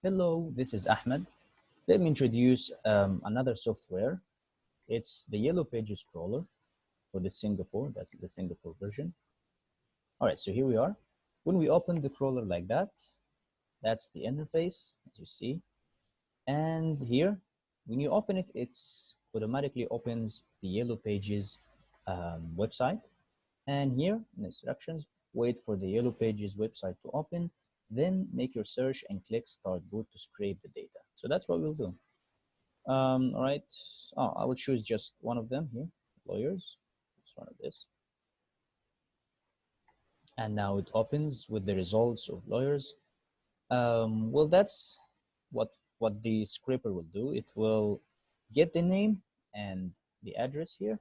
Hello, this is Ahmed. Let me introduce another software. It's the Yellow Pages crawler for the Singapore. That's the Singapore version. All right, so here we are. When we open the crawler like that, that's the interface, as you see. And here, when you open it, it's automatically opens the Yellow Pages website. And here in instructions, wait for the Yellow Pages website to open, then make your search and click Start Boot to scrape the data. So that's what we'll do. All right, I will choose just one of them here, lawyers. It's one of this. And now it opens with the results of lawyers. Well, that's what the scraper will do. It will get the name and the address here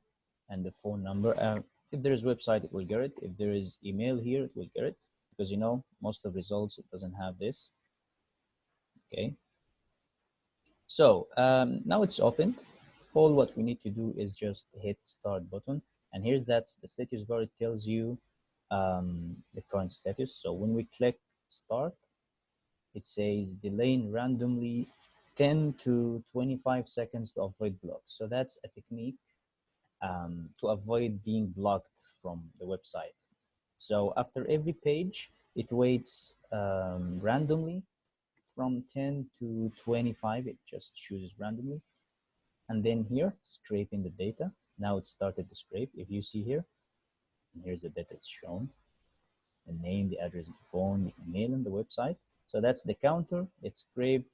and the phone number. If there is website, it will get it. If there is email here, it will get it, because you know most of results it doesn't have this. Okay. So now it's opened. All what we need to do is just hit start button, and here's that's the status bar. It tells you the current status. So when we click start, it says delaying randomly 10 to 25 seconds to avoid blocks. So that's a technique to avoid being blocked from the website. So after every page, it waits randomly from 10 to 25. It just chooses randomly. And then here, scraping the data. Now it started to scrape. If you see here, and here's the data it's shown. The name, the address, the phone, the email, and the website. So that's the counter. It scraped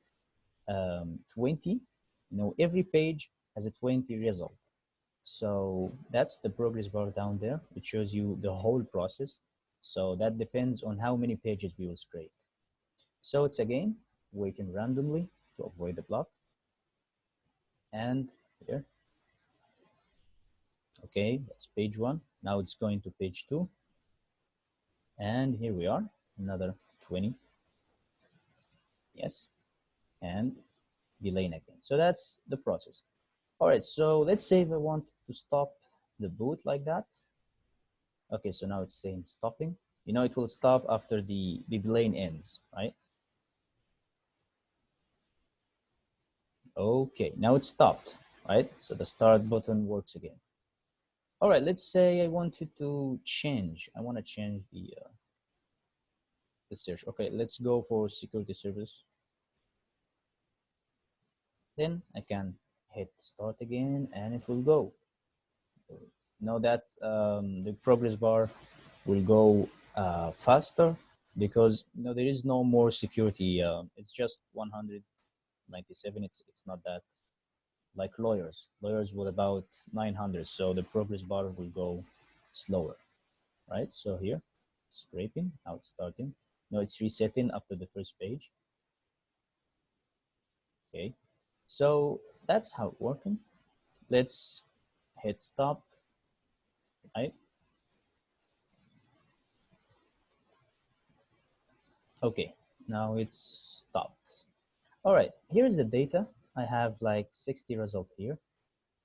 20. You know, every page has a 20 result. So that's the progress bar down there. It shows you the whole process. So that depends on how many pages we will scrape. So it's again waiting randomly to avoid the block. And here, okay, that's page 1. Now it's going to page 2. And here we are, another 20. Yes, and delaying again. So that's the process. All right, so let's say if I want to stop the boot like that. Okay, so now it's saying stopping. You know, it will stop after the delaying ends, right? Okay, now it's stopped, right? So the start button works again. All right, let's say I wanted to change. I want to change the search. Okay, let's go for security service. Then I can hit start again and it will go. Know that the progress bar will go faster because you know there is no more security. It's just 197. It's not that like lawyers. Lawyers will about 900, so the progress bar will go slower, right? So here, scraping, now it's starting. No, it's resetting after the first page. Okay, so that's how it's working. Let's hit stop, right? Okay, now it's stopped. All right, here's the data. I have like 60 results here.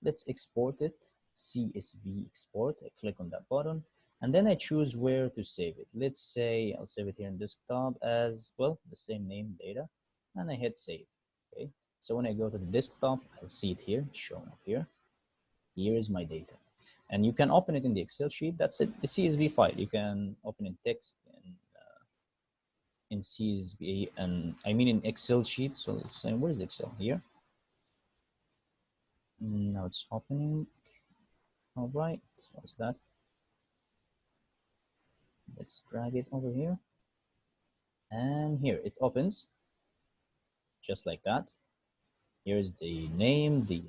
Let's export it, CSV export. I click on that button, and then I choose where to save it. Let's say I'll save it here in desktop as, well, the same name, data, and I hit save. Okay, so when I go to the desktop, I'll see it here, shown up here. Here is my data. And you can open it in the Excel sheet. That's it, the CSV file. You can open in text and in CSV, and I mean in Excel sheet. So let's say, where's the Excel? Here. Now it's opening. All right, what's that? Let's drag it over here. And here it opens just like that. Here's the name, the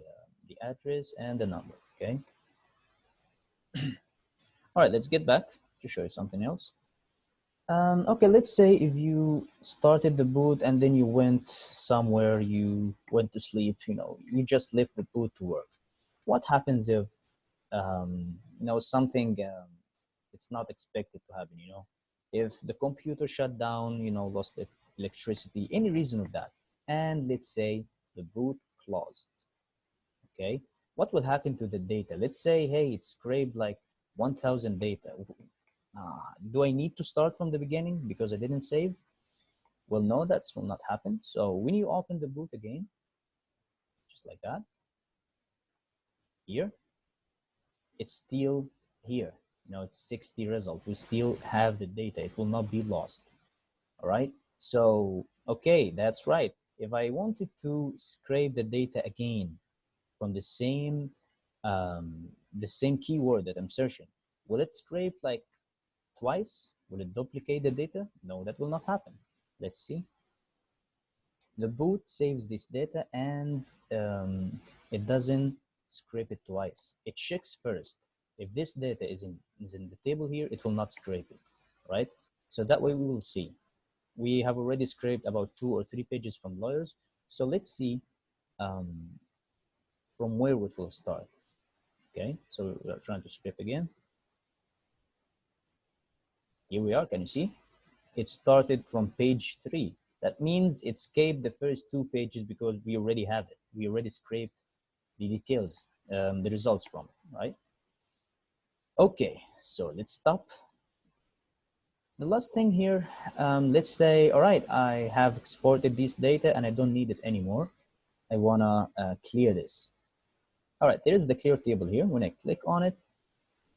address, and the number. Okay. All right, let's get back to show you something else. Okay, let's say if you started the boot and then you went somewhere, you went to sleep, you know, you just left the boot to work. What happens if, you know, something it's not expected to happen, you know? If the computer shut down, you know, lost electricity, any reason of that, and let's say the boot closed, okay? What will happen to the data? Let's say, hey, it scraped like 1,000 data. Do I need to start from the beginning because I didn't save? Well, no, that will not happen. So when you open the boot again, just like that, here, it's still here. It's 60 result. We still have the data. It will not be lost. All right. So, okay, that's right. If I wanted to scrape the data again from the same keyword that I'm searching, will it scrape like twice? Will it duplicate the data? No, that will not happen. Let's see. The boot saves this data and it doesn't scrape it twice. It checks first. If this data is in the table here, it will not scrape it, right? So that way we will see. We have already scraped about 2 or 3 pages from lawyers. So let's see from where it will start. Okay, so we are trying to scrape again. Here we are, can you see? It started from page 3. That means it escaped the first 2 pages because we already have it. We already scraped the details, the results from it, right? Okay, so let's stop. The last thing here, let's say, all right, I have exported this data and I don't need it anymore. I wanna clear this. All right, there is the clear table here. When I click on it,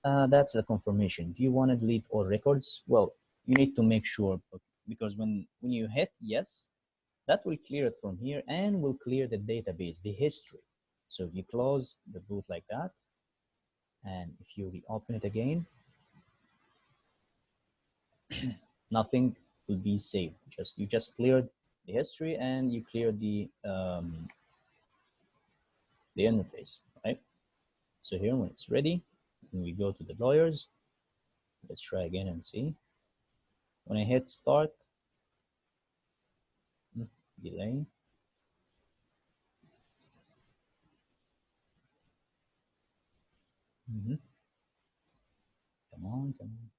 that's the confirmation. Do you want to delete all records? Well, you need to make sure, because when you hit yes, that will clear it from here and will clear the database, the history. So if you close the boot like that, and if you reopen it again, nothing will be saved. You just cleared the history and you cleared the interface, right? So here, when it's ready, when we go to the lawyers, let's try again and see. When I hit start, delay. Come on, come on.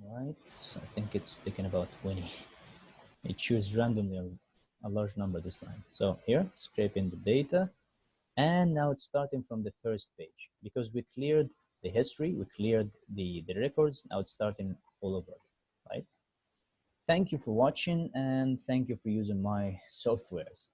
All right, so I think it's taking about 20. It choose randomly a large number this time. So here, scraping the data, and now it's starting from the first page because we cleared the history, we cleared the records. Now it's starting all over, right? Thank you for watching and thank you for using my softwares.